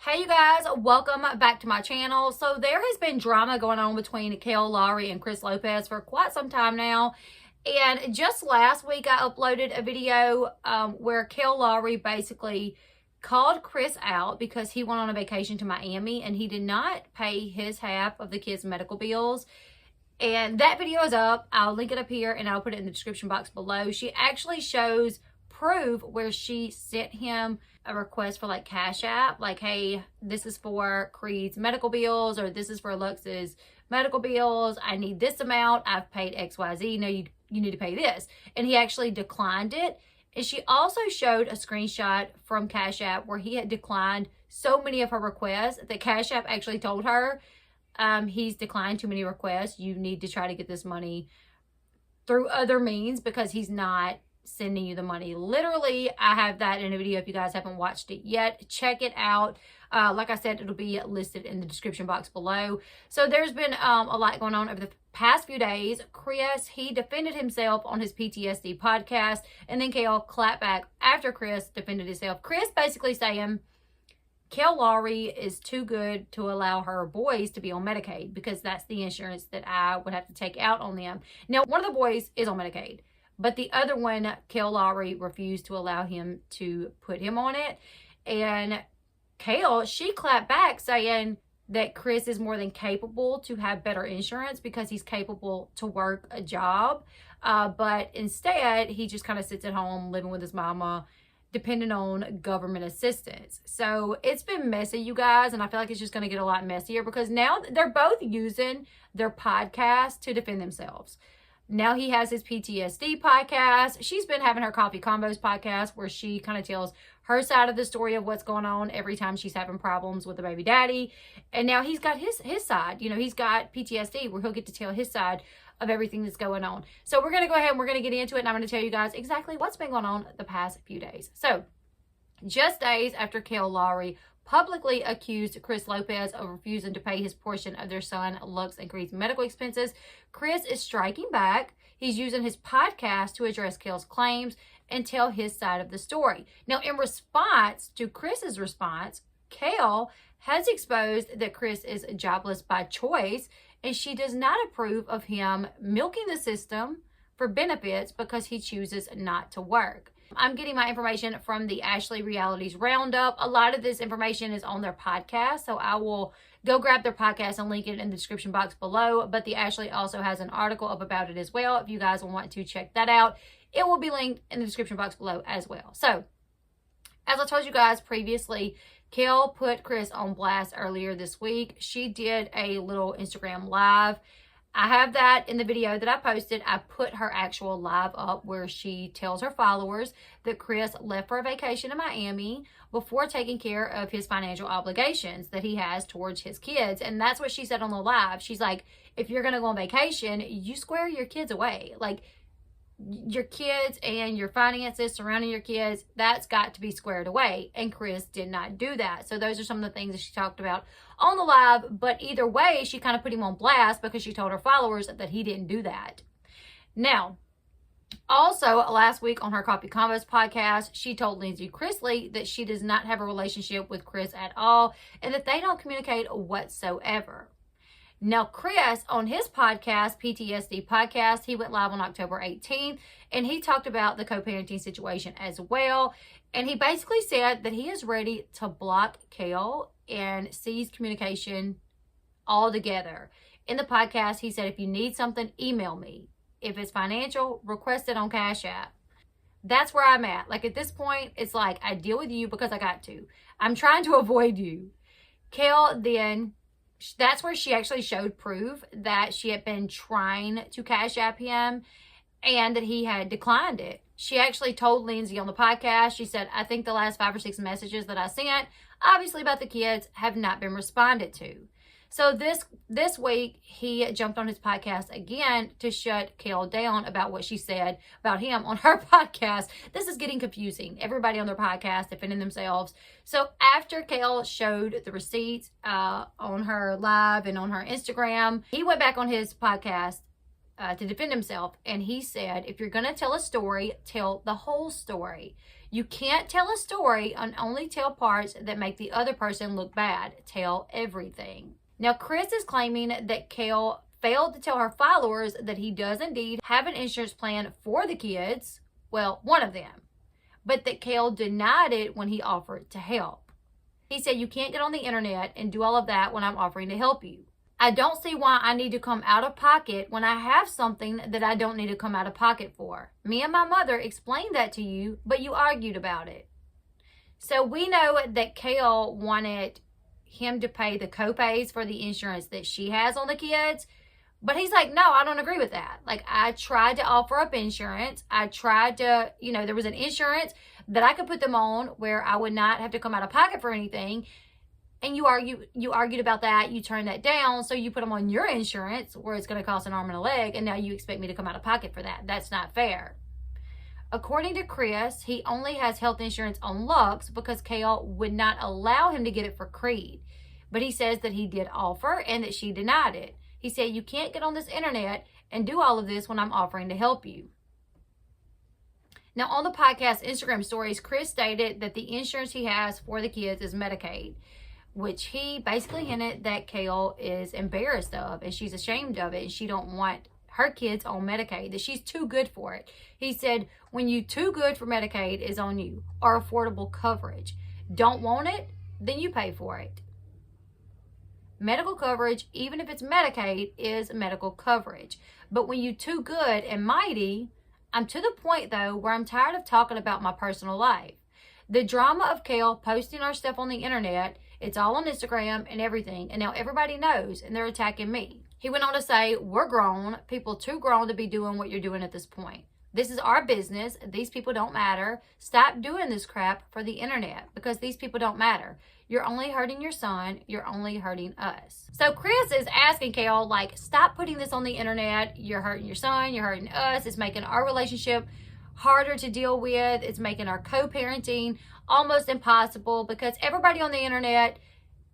Hey you guys, welcome back to my channel. So there has been drama going on between Kail, Lowry, and Chris Lopez for quite some time now. And just last week I uploaded a video where Kail Lowry basically called Chris out because he went on a vacation to Miami and he did not pay his half of the kids' medical bills. And that video is up. I'll link it up here and I'll put it in the description box below. She actually shows proof where she sent him a request for like Cash App, like, hey, this is for Creed's medical bills, or this is for Lux's medical bills. I need this amount. I've paid XYZ. No, you need to pay this. And he actually declined it. And she also showed a screenshot from Cash App where he had declined so many of her requests that Cash App actually told her, he's declined too many requests. You need to try to get this money through other means because he's not sending you the money. Literally, I have that in a video if you guys haven't watched it yet. Check it out. Like I said, it'll be listed in the description box below. So there's been a lot going on over the past few days. Chris, he defended himself on his PTSD podcast, and then Kail clapped back after Chris defended himself. Chris basically saying Kail Lowry is too good to allow her boys to be on Medicaid because that's the insurance that I would have to take out on them. Now, one of the boys is on Medicaid, but the other one, Kail Lowry, refused to allow him to put him on it. And Kail, she clapped back saying that Chris is more than capable to have better insurance because he's capable to work a job. But instead, he just kind of sits at home living with his mama, depending on government assistance. So it's been messy, you guys, and I feel like it's just going to get a lot messier because now they're both using their podcast to defend themselves. Now he has his PTSD podcast. She's been having her Coffee Convos podcast where she kind of tells her side of the story of what's going on every time she's having problems with the baby daddy. And now he's got his side. You know, he's got PTSD where he'll get to tell his side of everything that's going on. So we're going to go ahead and we're going to get into it. And I'm going to tell you guys exactly what's been going on the past few days. So just days after Kail Lowry publicly accused Chris Lopez of refusing to pay his portion of their son Lux and Creed's medical expenses, Chris is striking back. He's using his podcast to address Kail's claims and tell his side of the story. Now, in response to Chris's response, Kail has exposed that Chris is jobless by choice, and she does not approve of him milking the system for benefits because he chooses not to work. I'm getting my information from the Ashley Realities Roundup. A lot of this information is on their podcast, so I will go grab their podcast and link it in the description box below. But the Ashley also has an article up about it as well. If you guys want to check that out, it will be linked in the description box below as well. So, as I told you guys previously, Kail put Chris on blast earlier this week. She did a little Instagram live. I have that in the video that I posted. I put her actual live up where she tells her followers that Chris left for a vacation in Miami before taking care of his financial obligations that he has towards his kids. And that's what she said on the live. She's like, if you're going to go on vacation, you square your kids away. Like, your kids and your finances surrounding your kids, that's got to be squared away. And Chris did not do that. So those are some of the things that she talked about on the live. But either way, she kind of put him on blast because she told her followers that he didn't do that. Now, also last week on her Coffee Convos podcast, she told Lindsay Chrisley that she does not have a relationship with Chris at all and that they don't communicate whatsoever. Now, Chris, on his podcast, PTSD Podcast, he went live on October 18th, and he talked about the co-parenting situation as well. And he basically said that he is ready to block Kail and cease communication altogether. In the podcast, he said, if you need something, email me. If it's financial, request it on Cash App. That's where I'm at. Like, at this point, it's like, I deal with you because I got to. I'm trying to avoid you. Kail then... that's where she actually showed proof that she had been trying to Cash App him and that he had declined it. She actually told Lindsay on the podcast, she said, I think the last 5 or 6 messages that I sent, obviously about the kids, have not been responded to. So this week, he jumped on his podcast again to shut Kail down about what she said about him on her podcast. This is getting confusing. Everybody on their podcast defending themselves. So after Kail showed the receipts on her live and on her Instagram, he went back on his podcast to defend himself. And he said, if you're going to tell a story, tell the whole story. You can't tell a story and only tell parts that make the other person look bad. Tell everything. Now, Chris is claiming that Kail failed to tell her followers that he does indeed have an insurance plan for the kids. Well, one of them. But that Kail denied it when he offered to help. He said, you can't get on the internet and do all of that when I'm offering to help you. I don't see why I need to come out of pocket when I have something that I don't need to come out of pocket for. Me and my mother explained that to you, but you argued about it. So we know that Kail wanted him to pay the copays for the insurance that she has on the kids. But he's like, no, I don't agree with that. Like, I tried to offer up insurance. I tried to, there was an insurance that I could put them on where I would not have to come out of pocket for anything. And you argued about that. You turned that down. So you put them on your insurance where it's going to cost an arm and a leg. And now you expect me to come out of pocket for that. That's not fair. According to Chris, he only has health insurance on Lux because Kail would not allow him to get it for Creed. But he says that he did offer and that she denied it. He said, you can't get on this internet and do all of this when I'm offering to help you. Now, on the podcast Instagram stories, Chris stated that the insurance he has for the kids is Medicaid, which he basically hinted that Kail is embarrassed of and she's ashamed of it and she don't want her kids on Medicaid, that she's too good for it. He said, when you too good for Medicaid is on you, or affordable coverage. Don't want it? Then you pay for it. Medical coverage, even if it's Medicaid, is medical coverage. But when you too good and mighty, I'm to the point though where I'm tired of talking about my personal life. The drama of Kail posting our stuff on the internet, it's all on Instagram and everything, and now everybody knows and they're attacking me. He went on to say, we're grown, people too grown to be doing what you're doing at this point. This is our business. These people don't matter. Stop doing this crap for the internet because these people don't matter. You're only hurting your son. You're only hurting us. So Chris is asking Kail, like, stop putting this on the internet. You're hurting your son. You're hurting us. It's making our relationship harder to deal with. It's making our co-parenting almost impossible because everybody on the internet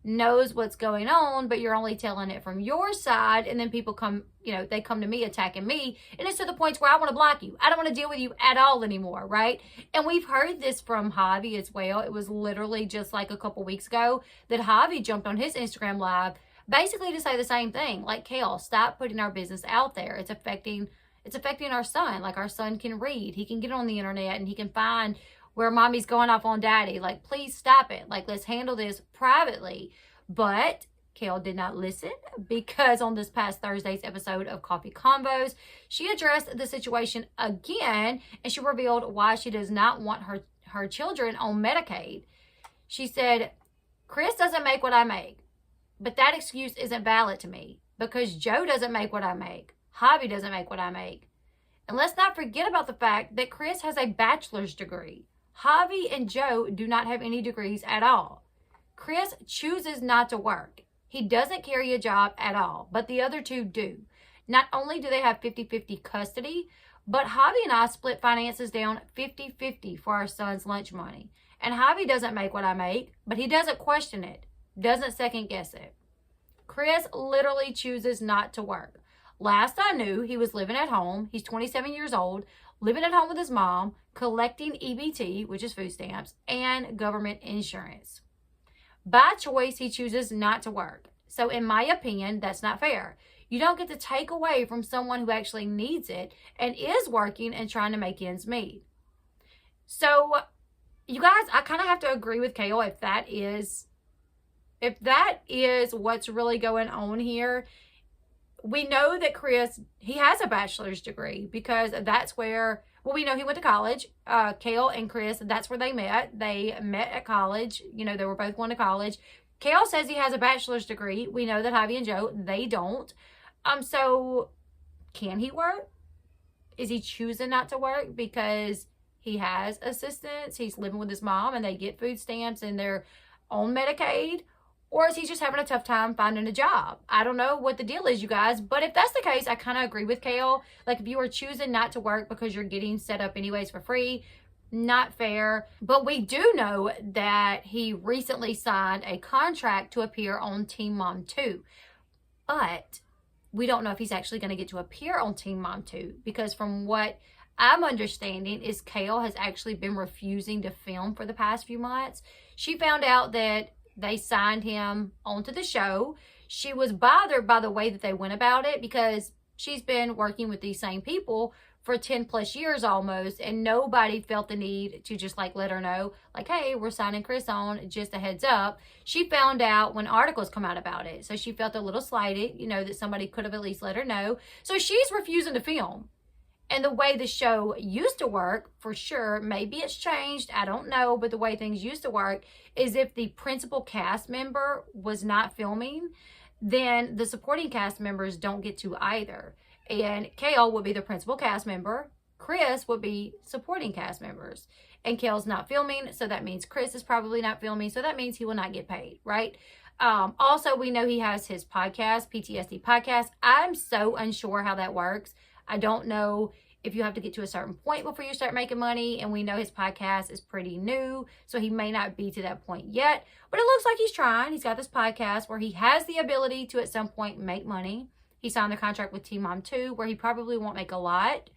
knows what's going on, but you're only telling it from your side. And then people come, they come to me attacking me. And it's to the point where I want to block you. I don't want to deal with you at all anymore, right? And we've heard this from Javi as well. It was literally just like a couple weeks ago that Javi jumped on his Instagram live basically to say the same thing. Like, Kail, stop putting our business out there. It's affecting our son. Like, our son can read. He can get on the internet and he can find where mommy's going off on daddy. Like, please stop it. Like, let's handle this privately. But Kail did not listen because on this past Thursday's episode of Coffee Convos, she addressed the situation again and she revealed why she does not want her children on Medicaid. She said, Chris doesn't make what I make, but that excuse isn't valid to me because Joe doesn't make what I make. Javi doesn't make what I make. And let's not forget about the fact that Chris has a bachelor's degree. Javi and Joe do not have any degrees at all. Chris chooses not to work. He doesn't carry a job at all, but the other two do. Not only do they have 50-50 custody, but Javi and I split finances down 50-50 for our son's lunch money. And Javi doesn't make what I make, but he doesn't question it, doesn't second guess it. Chris literally chooses not to work. Last I knew, he was living at home. He's 27 years old, living at home with his mom, collecting EBT, which is food stamps, and government insurance. By choice, he chooses not to work. So in my opinion, that's not fair. You don't get to take away from someone who actually needs it and is working and trying to make ends meet. So, you guys, I kind of have to agree with Kail if that is what's really going on here. We know that Chris, he has a bachelor's degree because that's where, we know he went to college. Kail and Chris, that's where they met. They met at college. They were both going to college. Kail says he has a bachelor's degree. We know that Javi and Joe, they don't. So can he work? Is he choosing not to work because he has assistance? He's living with his mom and they get food stamps and they're on Medicaid? Or is he just having a tough time finding a job? I don't know what the deal is, you guys. But if that's the case, I kind of agree with Kail. Like, if you are choosing not to work because you're getting set up anyways for free, not fair. But we do know that he recently signed a contract to appear on Teen Mom 2. But we don't know if he's actually going to get to appear on Teen Mom 2, because from what I'm understanding is Kail has actually been refusing to film for the past few months. She found out that they signed him onto the show. She was bothered by the way that they went about it, because she's been working with these same people for 10 plus years almost, and nobody felt the need to just like let her know, like, hey, we're signing Chris on, just a heads up. She found out when articles come out about it, so she felt a little slighted, you know, that somebody could have at least let her know. So she's refusing to film. And the way the show used to work, for sure, maybe it's changed, I don't know, but the way things used to work is if the principal cast member was not filming, then the supporting cast members don't get to either. And Kail would be the principal cast member, Chris would be supporting cast members. And Kail's not filming, so that means Chris is probably not filming, so that means he will not get paid, right? Also, we know he has his podcast, PTSD Podcast. I'm so unsure how that works. I don't know if you have to get to a certain point before you start making money, and we know his podcast is pretty new, so he may not be to that point yet, but it looks like he's trying. He's got this podcast where he has the ability to at some point make money. He signed the contract with Teen Mom 2, where he probably won't make a lot,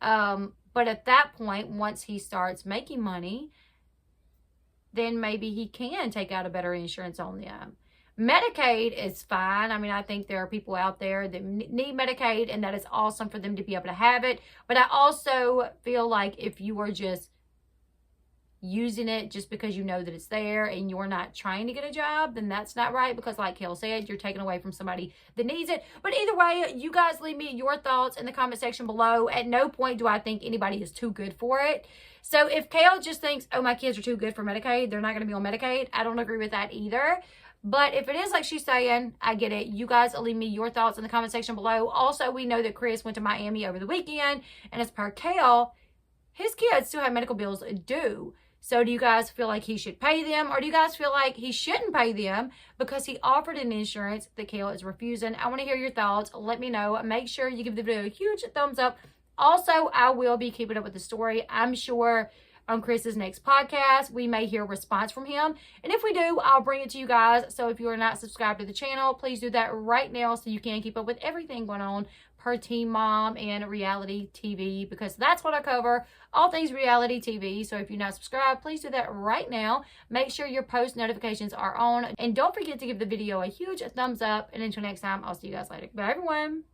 but at that point, once he starts making money, then maybe he can take out a better insurance on them. Medicaid is fine. I mean, I think there are people out there that need Medicaid, and that is awesome for them to be able to have it. But I also feel like if you are just using it just because you know that it's there and you're not trying to get a job, then that's not right, because like Kail said, you're taking away from somebody that needs it. But either way, you guys leave me your thoughts in the comment section below. At no point do I think anybody is too good for it. So if Kail just thinks, oh, my kids are too good for Medicaid, they're not going to be on Medicaid, I don't agree with that either. But if it is like she's saying, I get it. You guys leave me your thoughts in the comment section below. Also, we know that Chris went to Miami over the weekend, and as per Kail, his kids still have medical bills due. So do you guys feel like he should pay them, or do you guys feel like he shouldn't pay them because he offered an insurance that Kail is refusing? I want to hear your thoughts. Let me know. Make sure you give the video a huge thumbs up. Also, I will be keeping up with the story. I'm sure on Chris's next podcast, we may hear a response from him. And if we do, I'll bring it to you guys. So if you are not subscribed to the channel, please do that right now so you can keep up with everything going on per Teen Mom and reality TV, because that's what I cover, all things reality TV. So if you're not subscribed, please do that right now. Make sure your post notifications are on. And don't forget to give the video a huge thumbs up. And until next time, I'll see you guys later. Bye, everyone.